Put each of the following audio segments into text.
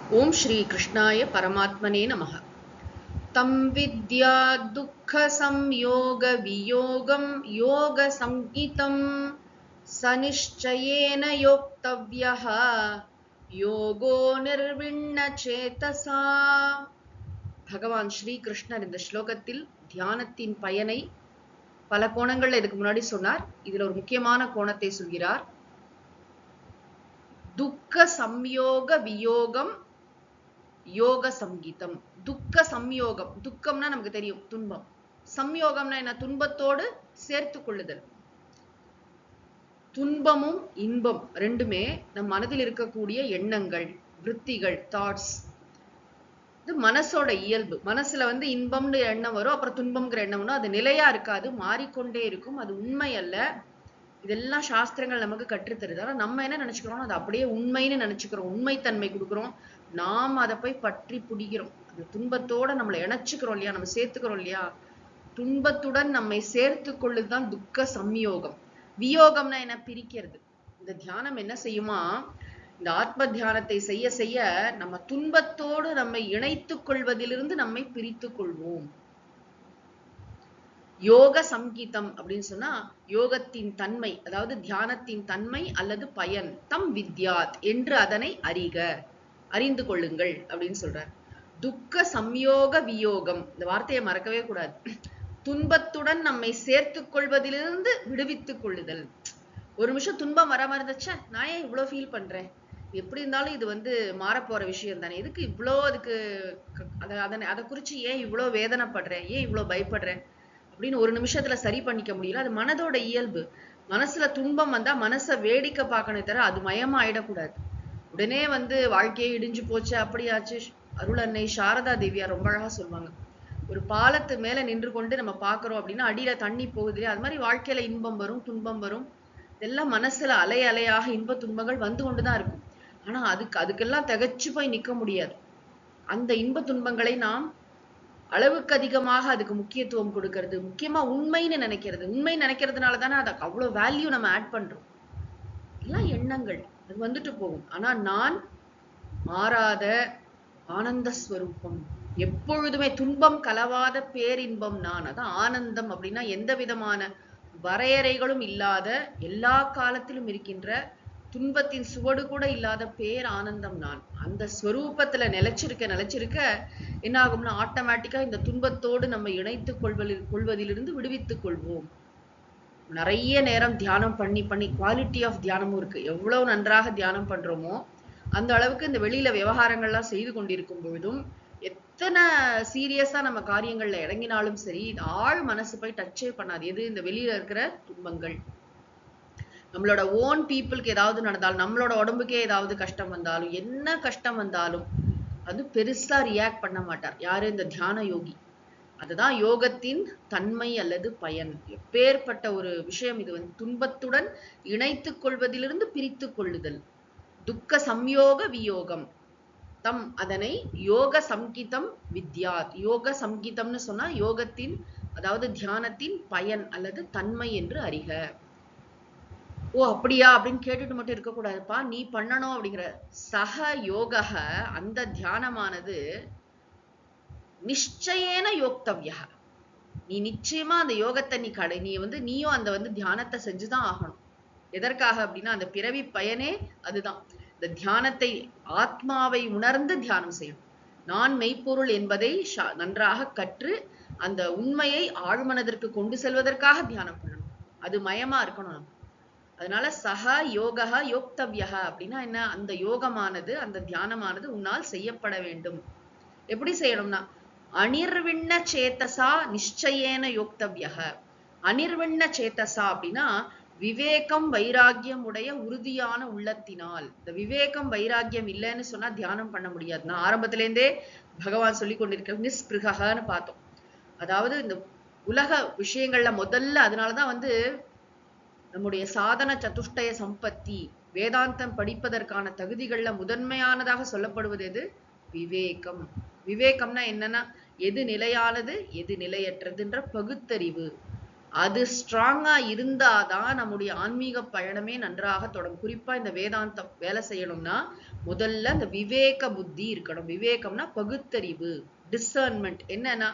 ओम श्री कृष्णाय परमात्मने नमः। तं विद्या दुःख संयोग वियोगं योग संगीतं सनिश्चयेन योक्तव्यः योगो निर्विण्ण चेतसा. பகவான் ஸ்ரீ கிருஷ்ணர் இந்த ஸ்லோகத்தில் தியானத்தின் பயனை பல கோணங்கள்ல இதுக்கு முன்னாடி சொன்னார். இதுல ஒரு முக்கியமான கோணத்தை சொல்கிறார். துக்க சம்யோக வியோகம் யோக சங்கீதம். துக்க சம்யோகம், துக்கம்னா நமக்கு தெரியும் துன்பம். சம்யோகம்னா என்ன? துன்பத்தோடு சேர்த்து கொள்ளுதல். துன்பமும் இன்பம் ரெண்டுமே நம் மனதில் இருக்கக்கூடிய எண்ணங்கள், விருத்திகள், தாட்ஸ். இது மனசோட இயல்பு. மனசுல இன்பம்னு எண்ணம் வரும், அப்புறம் துன்பம்ங்கிற எண்ணம் வரும். அது நிலையா இருக்காது, மாறிக்கொண்டே இருக்கும். அது உண்மை அல்ல. இதெல்லாம் சாஸ்திரங்கள் நமக்கு கற்றுத்தருது. ஆனா நம்ம என்ன நினைச்சுக்கிறோம்? அது அப்படியே உண்மைன்னு நினைச்சுக்கிறோம், உண்மைத்தன்மை கொடுக்குறோம். நாம் அதை போய் பற்றி பிடிக்கிறோம். அந்த துன்பத்தோட நம்மளை இணைச்சுக்கிறோம் இல்லையா, நம்ம சேர்த்துக்கிறோம் இல்லையா. துன்பத்துடன் நம்மை சேர்த்து கொள்ளுதான் துக்க சம்யோகம். வியோகம்னா என்ன? பிரிக்கிறது. இந்த தியானம் என்ன செய்யுமா? இந்த ஆத்ம தியானத்தை செய்ய செய்ய நம்ம துன்பத்தோடு நம்மை இணைத்துக் கொள்வதிலிருந்து நம்மை பிரித்துக் கொள்வோம். யோக சங்கீதம் அப்படின்னு சொன்னா யோகத்தின் தன்மை, அதாவது தியானத்தின் தன்மை அல்லது பயன். தம் வித்யாத் என்று அதனை அறிக, அறிந்து கொள்ளுங்கள் அப்படின்னு சொல்றார். துக்க சம்யோக வியோகம், இந்த வார்த்தையை மறக்கவே கூடாது. துன்பத்துடன் நம்மை சேர்த்துக் கொள்வதிலிருந்து விடுவித்துக் கொள்ளுதல். ஒரு நிமிஷம் துன்பம் வர மறந்துச்ச, நான் ஏன் இவ்வளவு ஃபீல் பண்றேன்? எப்படி இருந்தாலும் இது மாறப்போற விஷயம் தானே, எதுக்கு இவ்வளோ அதுக்கு அதை குறிச்சு ஏன் இவ்வளோ வேதனைப்படுறேன், ஏன் இவ்வளோ பயப்படுறேன் அப்படின்னு ஒரு நிமிஷத்துல சரி பண்ணிக்க முடியல. அது மனதோட இயல்பு. மனசுல துன்பம் வந்தா மனசை வேடிக்கை பார்க்கணும் தவிர அது மயமா ஆயிடக்கூடாது. உடனே வாழ்க்கையே இடிஞ்சு போச்சு, அப்படியாச்சு. அருள் அன்னை சாரதா தேவியா ரொம்ப அழகா சொல்லுவாங்க, ஒரு பாலத்து மேல நின்று கொண்டு நம்ம பாக்குறோம் அப்படின்னா அடியில தண்ணி போகுது. அது மாதிரி வாழ்க்கையில இன்பம் வரும், துன்பம் வரும். இதெல்லாம் மனசுல அலை அலையாக இன்ப துன்பங்கள் வந்து கொண்டுதான் இருக்கும். ஆனா அதுக்கெல்லாம் திகச்சு போய் நிக்க முடியாது. அந்த இன்ப துன்பங்களை நாம் அளவுக்கு அதிகமாக அதுக்கு முக்கியத்துவம் கொடுக்கிறது, முக்கியமா உண்மைன்னு நினைக்கிறது. உண்மை நினைக்கிறதுனால தானே அதுக்கு அவ்வளவு வேல்யூ நம்ம ஆட் பண்றோம். எல்லாம் எண்ணங்கள், அது வந்துட்டு போகும். ஆனா நான் மாறாத ஆனந்த ஸ்வரூபம், எப்பொழுதுமே துன்பம் கலவாத பேரின்பம் நான். அதான் ஆனந்தம் அப்படின்னா எந்த விதமான வரையறைகளும் இல்லாத, எல்லா காலத்திலும் இருக்கின்ற, துன்பத்தின் சுவடு கூட இல்லாத பேர் ஆனந்தம் நான். அந்த ஸ்வரூபத்துல நிலைச்சிருக்க என்ன ஆகும்னா ஆட்டோமேட்டிக்கா இந்த துன்பத்தோடு நம்ம இணைத்துக் கொள்வதிலிருந்து விடுவித்துக் கொள்வோம். நிறைய நேரம் தியானம் பண்ணி குவாலிட்டி ஆஃப் தியானமும் இருக்கு. எவ்வளவு நன்றாக தியானம் பண்றோமோ அந்த அளவுக்கு இந்த வெளியில விவகாரங்கள்லாம் செய்து கொண்டிருக்கும் பொழுதும், எத்தனை சீரியஸா நம்ம காரியங்கள்ல இறங்கினாலும் சரி, ஆழ் மனசு போய் டச்சே பண்ணாது. எது? இந்த வெளியில இருக்கிற துன்பங்கள். நம்மளோட ஓன் பீப்புளுக்கு ஏதாவது நடந்தாலும், நம்மளோட உடம்புக்கே ஏதாவது கஷ்டம் வந்தாலும், என்ன கஷ்டம் வந்தாலும் அது பெருசா ரியாக்ட் பண்ண மாட்டார். யாரு? இந்த தியான யோகி. அதுதான் யோகத்தின் தன்மை அல்லது பயன். எப்பேற்பட்ட ஒரு விஷயம் இது! துன்பத்துடன் இணைத்துக் கொள்வதிலிருந்து பிரித்துக் கொள்ளுதல். துக்க சம்யோக வியோகம். தம் அதனை யோக சங்கீதம் வித்யாத். யோக சங்கீதம்னு சொன்னா யோகத்தின், அதாவது தியானத்தின் பயன் அல்லது தன்மை என்று அறிக. ஓ அப்படியா அப்படின்னு கேட்டுட்டு மட்டும் இருக்கக்கூடாதுப்பா, நீ பண்ணணும் அப்படிங்கிற. சக யோக, அந்த தியானமானது நிச்சயேன யோக்தவ்யா. நீ நிச்சயமா அந்த யோகத்தை நீயும் அந்த தியானத்தை செஞ்சுதான் ஆகணும். எதற்காக அப்படின்னா அந்த பிறவி பயனே அதுதான். இந்த தியானத்தை ஆத்மாவை உணர்ந்து தியானம் செய்யும். நான் மெய்ப்பொருள் என்பதை நன்றாக கற்று அந்த உண்மையை ஆழ்மனதிற்கு கொண்டு செல்வதற்காக தியானம் பண்ணணும். அது மயமா இருக்கணும். அதனால சக யோகா யோக்தவ்யா அப்படின்னா என்ன? அந்த யோகமானது, அந்த தியானமானது உன்னால் செய்யப்பட வேண்டும். எப்படி செய்யணும்னா அனிர்விண்ண சேத்தசா நிச்சயேன யோக்தவ்யா. அனிர்விண்ண சேத்தசா அப்படின்னா விவேகம் வைராகியம் உடைய உறுதியான உள்ளத்தினால். இந்த விவேகம் வைராகியம் இல்லைன்னு சொன்னா தியானம் பண்ண முடியாது. நான் ஆரம்பத்திலேருந்தே பகவான் சொல்லி கொண்டிருக்க நிஸ்பிருகன்னு பார்த்தோம். அதாவது இந்த உலக விஷயங்கள்ல முதல்ல அதனாலதான் நம்முடைய சாதன சதுஷ்டய சம்பத்தி, வேதாந்தம் படிப்பதற்கான தகுதிகள்ல முதன்மையானதாக சொல்லப்படுவது எது? விவேகம். விவேகம்னா என்னன்னா எது நிலையானது, எது நிலையற்றதுன்ற பகுத்தறிவு. அது ஸ்ட்ராங்கா இருந்தாதான் நம்முடைய ஆன்மீக பயணமே நன்றாக தொடங்கும். குறிப்பா இந்த வேதாந்தம் வேலை செய்யணும்னா முதல்ல அந்த விவேக புத்தி இருக்கணும். விவேகம்னா பகுத்தறிவு, டிசர்ன்மெண்ட். என்னன்னா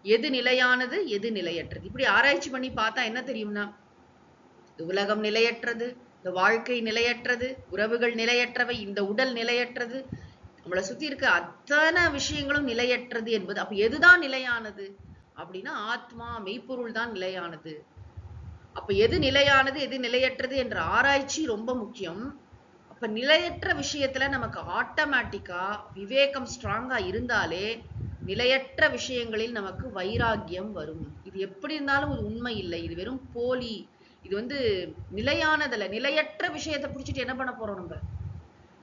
எது நிலையானது எது நிலையற்றது. இப்படி ஆராய்ச்சி பண்ணி பார்த்தா என்ன தெரியும்னா, உலகம் நிலையற்றது, இந்த வாழ்க்கை நிலையற்றது, உறவுகள் நிலையற்றவை, இந்த உடல் நிலையற்றது, நம்மளை சுத்தி இருக்க அத்தனை விஷயங்களும் நிலையற்றது என்பது. அப்ப எதுதான் நிலையானது அப்படின்னா ஆத்மா மெய்ப்பொருள் தான் நிலையானது. அப்ப எது நிலையானது எது நிலையற்றது என்ற ஆராய்ச்சி ரொம்ப முக்கியம். அப்ப நிலையற்ற விஷயத்துல நமக்கு ஆட்டோமேட்டிக்கா விவேகம் ஸ்ட்ராங்கா இருந்தாலே நிலையற்ற விஷயங்களில் நமக்கு வைராக்கியம் வரும். இது எப்படி இருந்தாலும் ஒரு உண்மை இல்லை, இது வெறும் போலி. இது நிலையானதல்ல. நிலையற்ற விஷயத்தை பிடிச்சிட்டு என்ன பண்ண போறோம் நம்ம?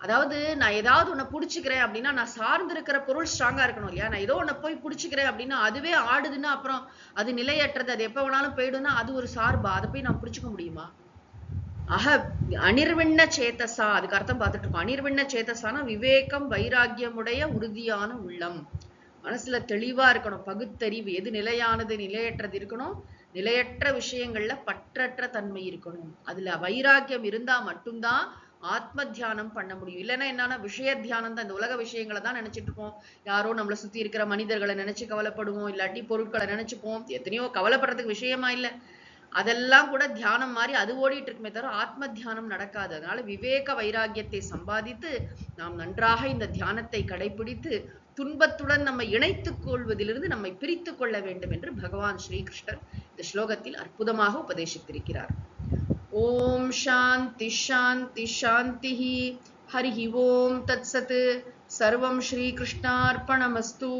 அதாவது நான் ஏதாவது ஒண்ணு புடிச்சுக்கிறேன் அப்படின்னா நான் சார்ந்து இருக்கிற பொருள் ஸ்ட்ராங்கா இருக்கணும் இல்லையா? நான் ஏதோ ஒண்ணு போய் புடிச்சுக்கிறேன் அப்படின்னா அதுவே ஆடுதுன்னா அப்புறம் அது நிலையற்றது, அது எப்ப வேணாலும் போயிடும்னா அது ஒரு சார்பா? அதை போய் நான் புடிச்சுக்க முடியுமா? அனிர்விண்ண சேத்தசா, அதுக்கு அர்த்தம் பார்த்துட்டு இருக்கோம். அனிர்விண்ண சேத்தசானா விவேகம் வைராக்கியமுடைய உறுதியான உள்ளம். மனசுல தெளிவா இருக்கணும், பகுத்தறிவு, எது நிலையானது நிலையற்றது இருக்கணும், நிலையற்ற விஷயங்கள்ல பற்றற்ற தன்மை இருக்கணும். அதுல வைராக்கியம் இருந்தா மட்டும்தான் ஆத்ம தியானம் பண்ண முடியும். இல்லைன்னா என்னன்னா விஷய தியானம் தான். இந்த உலக விஷயங்களை தான் நினைச்சிட்டு இருப்போம். யாரோ நம்மளை சுத்தி இருக்கிற மனிதர்களை நினைச்சு கவலைப்படுவோம், இல்லாட்டி பொருட்களை நினைச்சுப்போம். எத்தனையோ கவலைப்படுறதுக்கு விஷயமா இல்லை, அதெல்லாம் கூட தியானம் மாதிரி அது ஓடிட்டு இருக்குமே தவிர ஆத்ம தியானம் நடக்காது. அதனால விவேக வைராக்கியத்தை சம்பாதித்து நாம் நன்றாக இந்த தியானத்தை கடைபிடித்து துன்பத்துடன் நம்மை இணைத்துக் கொள்வதிலிருந்து நம்மை பிரித்துக் கொள்ள வேண்டும் என்று பகவான் ஸ்ரீகிருஷ்ணர் இந்த ஸ்லோகத்தில் அற்புதமாக உபதேசித்திருக்கிறார். ஓம் சாந்தி சாந்தி சாந்தி. ஹரி ஓம் தத்சத். சர்வம் ஸ்ரீகிருஷ்ணார்ப்பணமஸ்து.